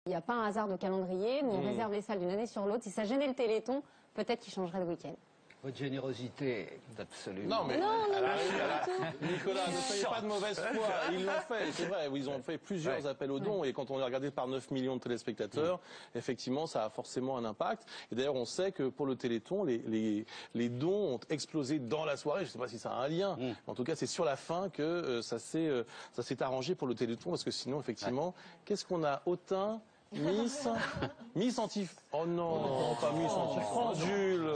Il n'y a pas un hasard de calendrier, nous on réserve les salles d'une année sur l'autre. Si ça gênait le Téléthon, peut-être qu'il changerait le week-end. Votre générosité est absolument... Non, mais Nicolas, ne soyez pas de mauvaise foi. Ils l'ont fait, c'est vrai. Ils ont fait plusieurs appels aux dons. Et quand on est regardé par 9 millions de téléspectateurs, effectivement, ça a forcément un impact. Et d'ailleurs, on sait que pour le Téléthon, les dons ont explosé dans la soirée. Je ne sais pas si ça a un lien. En tout cas, c'est sur la fin que ça s'est arrangé pour le Téléthon. Parce que sinon, effectivement, qu'est-ce qu'on a autant... Miss Antif... Oh non, pas Miss Anti-France, Jules.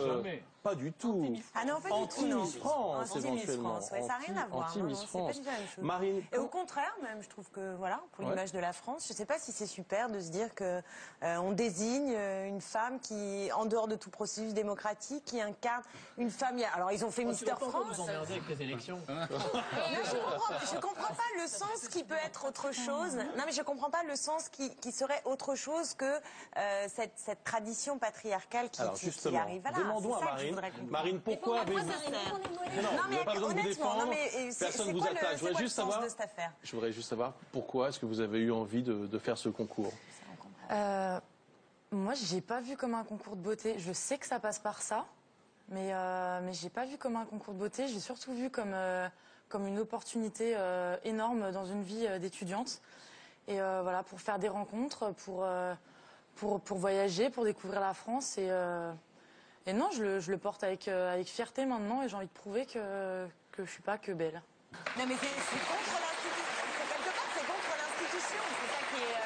Pas du tout. Ah non, pas du tout, non. Anti-Miss France, éventuellement. Anti-Miss France, ouais, ça n'a rien à voir. Anti-Miss France. C'est pas du tout la même chose. Marine. Et au contraire, même, je trouve que, voilà, pour l'image de la France, je ne sais pas si c'est super de se dire que on désigne une femme qui, en dehors de tout processus démocratique, qui incarne une femme. Alors, ils ont fait Mister France. Vous emmerdez avec les élections. Non, je comprends pas le sens qui peut être autre chose. Non, mais je comprends pas le sens qui serait autre chose que cette tradition patriarcale qui arrive. Voilà, demandons à Marine. Marine, pourquoi avez-vous... Non, mais pas besoin de vous honnêtement, défendre. Personne ne vous attaque. Je voudrais juste savoir pourquoi est-ce que vous avez eu envie de faire ce concours. Moi, j'ai pas vu comme un concours de beauté. Je sais que ça passe par ça, mais j'ai pas vu comme un concours de beauté. J'ai surtout vu comme une opportunité énorme dans une vie d'étudiante. Et voilà, pour faire des rencontres, pour voyager, pour découvrir la France. Et non, je le porte avec fierté maintenant, et j'ai envie de prouver que je suis pas que belle. Non, mais c'est contre l'institution. Quelque part, c'est contre l'institution. C'est ça qui est...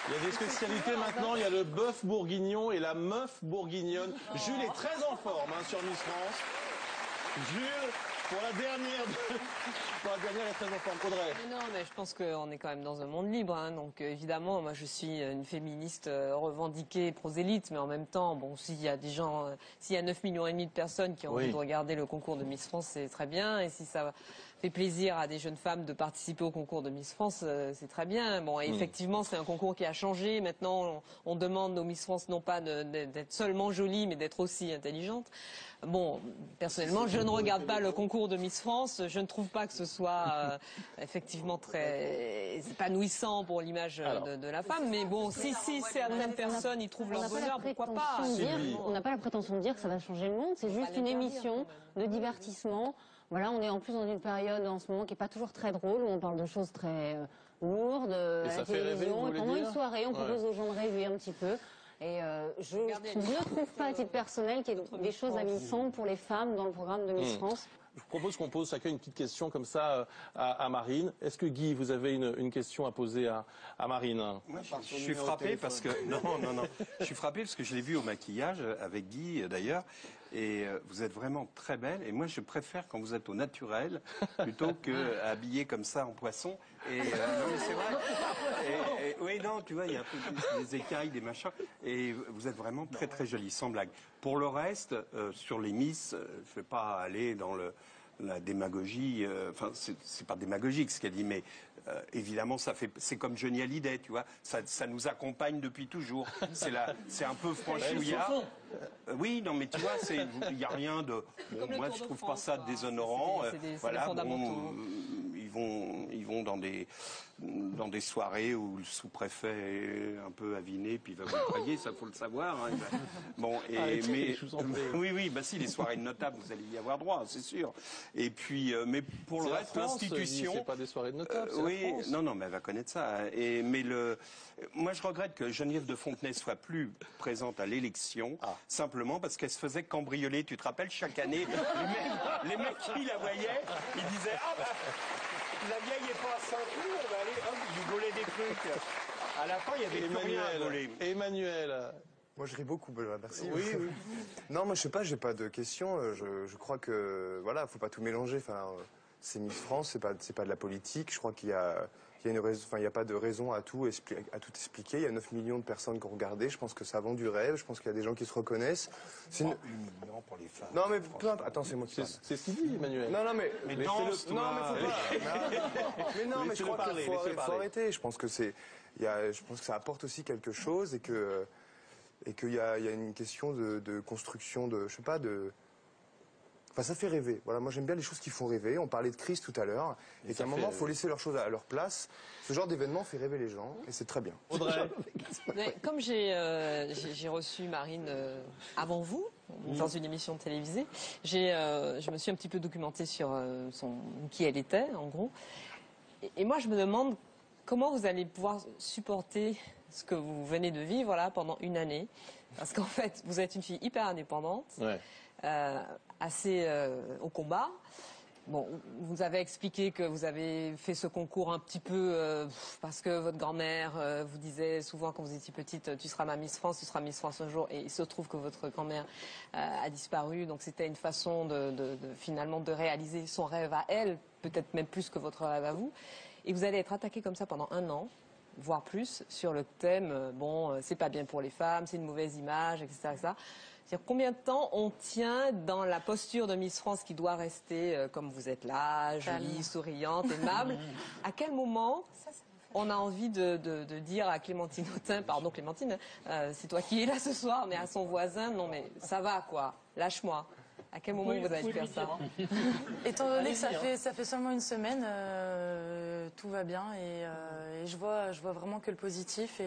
Il y a des spécialités maintenant, il y a le bœuf bourguignon et la meuf bourguignonne. Jules est très en forme sur Miss France. Jules, pour la dernière est très en forme. Audrey. Non, mais je pense qu'on est quand même dans un monde libre, hein, donc évidemment, moi je suis une féministe revendiquée, prosélyte, mais en même temps, bon, s'il y a des gens, s'il y a 9,5 millions de personnes qui ont envie de regarder le concours de Miss France, c'est très bien, et si ça fait plaisir à des jeunes femmes de participer au concours de Miss France, c'est très bien. Bon, et effectivement, c'est un concours qui a changé. Maintenant, on demande aux Miss France non pas d'être seulement jolies, mais d'être aussi intelligentes. Bon, personnellement, je ne regarde pas le concours de Miss France. Je ne trouve pas que ce soit effectivement très épanouissant pour l'image de la femme. Mais bon, si certaines personnes y trouvent leur bonheur, pourquoi pas? On n'a pas la prétention de dire que ça va changer le monde. C'est juste une émission de divertissement. Voilà, on est en plus dans une période en ce moment qui n'est pas toujours très drôle, où on parle de choses très lourdes, à la télévision. Et pendant une soirée, on propose aux gens de rêver un petit peu. Et je ne trouve pas, à titre personnel, qu'il y ait des choses avissantes pour les femmes dans le programme de Miss France. Je vous propose qu'on pose chacun une petite question comme ça à Marine. Est-ce que Guy, vous avez une question à poser à Marine? Moi, je suis frappé parce que non, je suis frappé parce que je l'ai vu au maquillage avec Guy d'ailleurs, et vous êtes vraiment très belle. Et moi, je préfère quand vous êtes au naturel plutôt que habillée comme ça en poisson. Et non, mais c'est vrai. Oui, non, tu vois, il y a un peu des écailles, des machins. Et vous êtes vraiment très très jolie, sans blague. Pour le reste, sur les Miss, je vais pas aller dans la démagogie, enfin c'est pas démagogique ce qu'elle dit, mais évidemment c'est comme Johnny Hallyday, tu vois, ça nous accompagne depuis toujours. C'est un peu franchouillard. Oui, non mais tu vois, il y a rien de. Bon, moi je trouve pas ça déshonorant. Voilà, bon, ils vont dans des soirées où le sous-préfet est un peu aviné, puis il va vous croyer, ça faut le savoir. Hein. Bon, oui, bah si, les soirées de notables, vous allez y avoir droit, c'est sûr. Et puis, mais pour le reste, l'institution. C'est pas des soirées de notables. Oui, non, mais elle va connaître ça. Moi, je regrette que Geneviève de Fontenay soit plus présente à l'élection, simplement parce qu'elle se faisait cambrioler. Tu te rappelles, chaque année, les mecs qui la voyaient, ils disaient la vieille est pas à Saint-Cloud, on va aller, hop, ils volaient des trucs. À la fin, il y avait plus rien à voler. Emmanuel. Moi, je ris beaucoup, Benoît, merci. Oui. Non, moi, je sais pas, j'ai pas de questions. Je crois que, voilà, faut pas tout mélanger. Enfin, c'est Miss France, c'est pas de la politique. Je crois qu'il y a une raison, enfin, il y a pas de raison à tout expliquer. Il y a 9 millions de personnes qui ont regardé. Je pense que ça vend du rêve. Je pense qu'il y a des gens qui se reconnaissent. Non, pour les femmes. Non, mais peu importe. Attends, c'est moi qui parle. C'est ce qu'il dit, Emmanuel. Non, mais danse, non, mais faut pas. Mais non, mais je crois qu'il faut arrêter. Je pense que je pense que ça apporte aussi quelque chose, et qu'il y a une question de construction je sais pas, Enfin, ça fait rêver. Voilà, moi j'aime bien les choses qui font rêver. On parlait de crise tout à l'heure. Et qu'à un moment, il faut laisser leurs choses à leur place. Ce genre d'événement fait rêver les gens et c'est très bien. Audrey. Mais comme j'ai reçu Marine avant vous, dans une émission télévisée, je me suis un petit peu documentée sur qui elle était, en gros. Et moi, je me demande comment vous allez pouvoir supporter ce que vous venez de vivre là pendant une année. Parce qu'en fait, vous êtes une fille hyper indépendante. Ouais. Assez au combat. Bon, vous avez expliqué que vous avez fait ce concours un petit peu parce que votre grand-mère vous disait souvent quand vous étiez petite, tu seras ma Miss France, tu seras Miss France un jour, et il se trouve que votre grand-mère a disparu, donc c'était une façon finalement de réaliser son rêve à elle, peut-être même plus que votre rêve à vous, et vous allez être attaqué comme ça pendant 1 an, voire plus, sur le thème, c'est pas bien pour les femmes, c'est une mauvaise image, etc., etc. C'est-à-dire combien de temps on tient dans la posture de Miss France qui doit rester comme vous êtes là, jolie, souriante, aimable. À quel moment on a envie de dire à Clémentine Autain, pardon Clémentine, c'est toi qui es là ce soir, mais à son voisin, non mais ça va quoi, lâche-moi. À quel moment vous allez faire ça? Étant donné que ça fait seulement 1 semaine, tout va bien et je vois vraiment que le positif.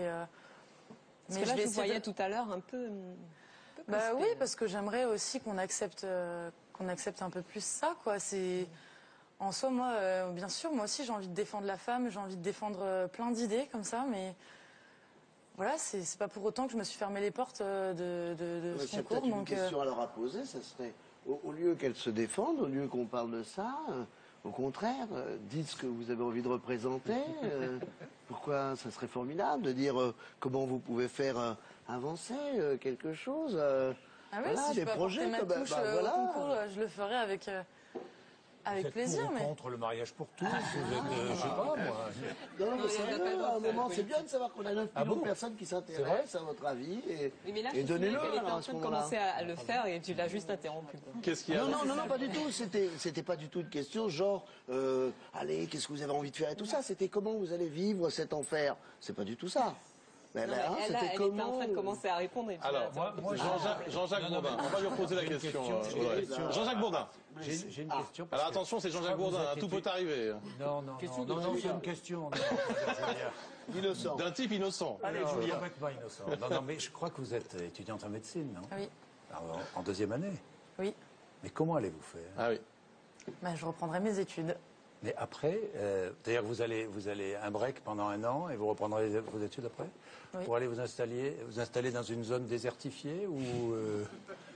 Parce que là, je vous voyais tout à l'heure un peu... Bah oui, parce que j'aimerais aussi qu'on accepte un peu plus ça, quoi. C'est en soi, moi, bien sûr, moi aussi, j'ai envie de défendre la femme, j'ai envie de défendre plein d'idées comme ça, mais voilà, c'est pas pour autant que je me suis fermé les portes de ce concours. Donc, une question alors à poser, ça serait au lieu qu'elle se défende, au lieu qu'on parle de ça. Au contraire, dites ce que vous avez envie de représenter. Pourquoi ça serait formidable de dire comment vous pouvez faire avancer quelque chose. Ah oui, si des projets ma touche au concours, je le ferai avec plaisir. Vous êtes contre le mariage pour tous, vous êtes, je sais pas moi. Non, mais sérieux, à un moment, c'est bien de savoir qu'on a 9 millions de personnes qui s'intéressent à votre avis et donnez-le. Elle était en train de commencer à le faire et tu l'as juste interrompu. Qu'est-ce qu'il y a? Non, pas du tout. C'était pas du tout une question genre, allez, qu'est-ce que vous avez envie de faire et tout ça. C'était comment vous allez vivre cet enfer. C'est pas du tout ça. Elle était en train de commencer à répondre. Alors, Jean-Jacques Bourdin, on va lui reposer la question. Jean-Jacques Bourdin. J'ai une question. Alors attention, c'est Jean-Jacques Bourdin, tout peut arriver. Non, c'est une question. Innocent. D'un type innocent. Allez, Julien. Complètement innocent. Non, mais je crois que vous êtes étudiante en médecine, non? Oui. Alors, en 2e année? Oui. Mais comment allez-vous faire? Ah oui. Je reprendrai mes études. Mais après, c'est-à-dire que vous allez un break pendant 1 an et vous reprendrez vos études après? Oui. Pour aller vous installer dans une zone désertifiée ou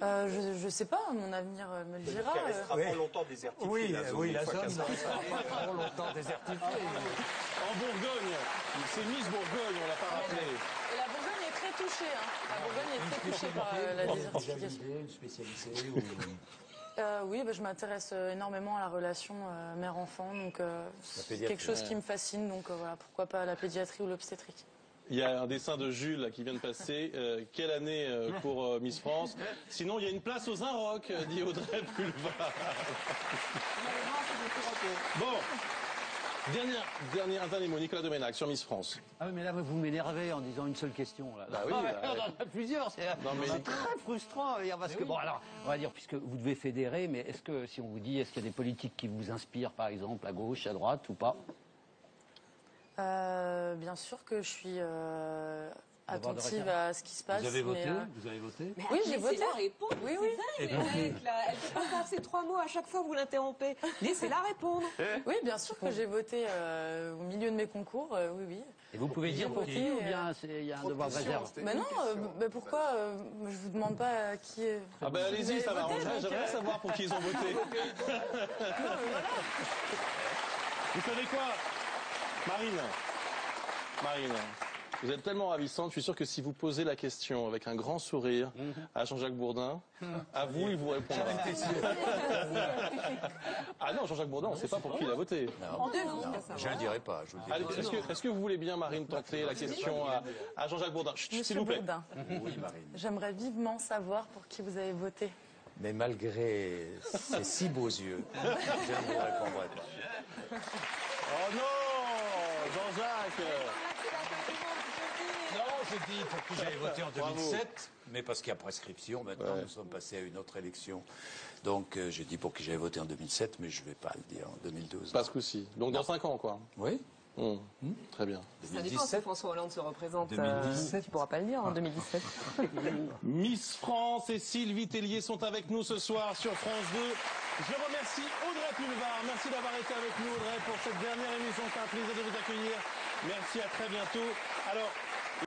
je sais pas, mon avenir me le dira. Elle restera pas longtemps désertifiée. Oui, la zone restera pas trop longtemps désertifiée. En Bourgogne, c'est Miss Bourgogne, on l'a pas rappelé. Et la Bourgogne est très touchée. La Bourgogne est très touchée par la désertification. Une spécialité oui, je m'intéresse énormément à la relation mère-enfant, donc c'est quelque chose qui me fascine, donc voilà, pourquoi pas la pédiatrie ou l'obstétrique. Il y a un dessin de Jules qui vient de passer. Quelle année pour Miss France? Sinon, il y a une place aux Inrocks, dit Audrey Pulvar. Bon. Un dernier mot, Nicolas Doménac, sur Miss France. Ah oui, mais là, vous m'énervez en disant une seule question. Là. Bah oui, on en a plusieurs. C'est très frustrant. Parce que, bon, alors, on va dire, puisque vous devez fédérer, mais est-ce que, si on vous dit, est-ce qu'il y a des politiques qui vous inspirent, par exemple, à gauche, à droite, ou pas? Bien sûr que je suis attentive à ce qui se passe. Vous avez voté? Vous avez voté? Oui, j'ai voté. La réponse, oui. Elle ne peut pas faire ces 3 mots à chaque fois, vous l'interrompez. Laissez-la répondre. Oui, bien sûr que j'ai voté au milieu de mes concours, oui. Et vous pouvez dire pour qui ou bien il y a un devoir de réserve? Mais non, pourquoi je vous demande pas qui est... Ah ben allez-y, ça m'arrangerait. J'aimerais savoir pour qui ils ont voté. Vous savez quoi, Marine, vous êtes tellement ravissante, je suis sûr que si vous posez la question avec un grand sourire à Jean-Jacques Bourdin, à vous, il vous répondra. Ah non, Jean-Jacques Bourdin, on ne sait pas pour qui il a voté. Non, je ne le dirai pas. Est-ce que vous voulez bien, Marine, tenter la question à Jean-Jacques Bourdin? S'il vous plaît. Bourdin. Oui, Marine. J'aimerais vivement savoir pour qui vous avez voté. Mais malgré ces si beaux yeux, je ne vous répondrai pas. Oh non, Jean-Jacques. Non, j'ai dit pour qui j'avais voté en 2007, mais parce qu'il y a prescription, maintenant nous sommes passés à une autre élection. Donc j'ai dit pour qui j'avais voté en 2007, mais je ne vais pas le dire en 2012. Pas ce coup-ci. Donc dans 5 ans, quoi. Oui. Très bien. Ça dépend si François Hollande se représente. 2017. Tu ne pourras pas le dire en 2017. Miss France et Sylvie Tellier sont avec nous ce soir sur France 2. Je remercie Audrey Pulvar. Merci d'avoir été avec nous, Audrey, pour cette dernière émission. C'est un plaisir de vous accueillir. Merci, à très bientôt. Alors,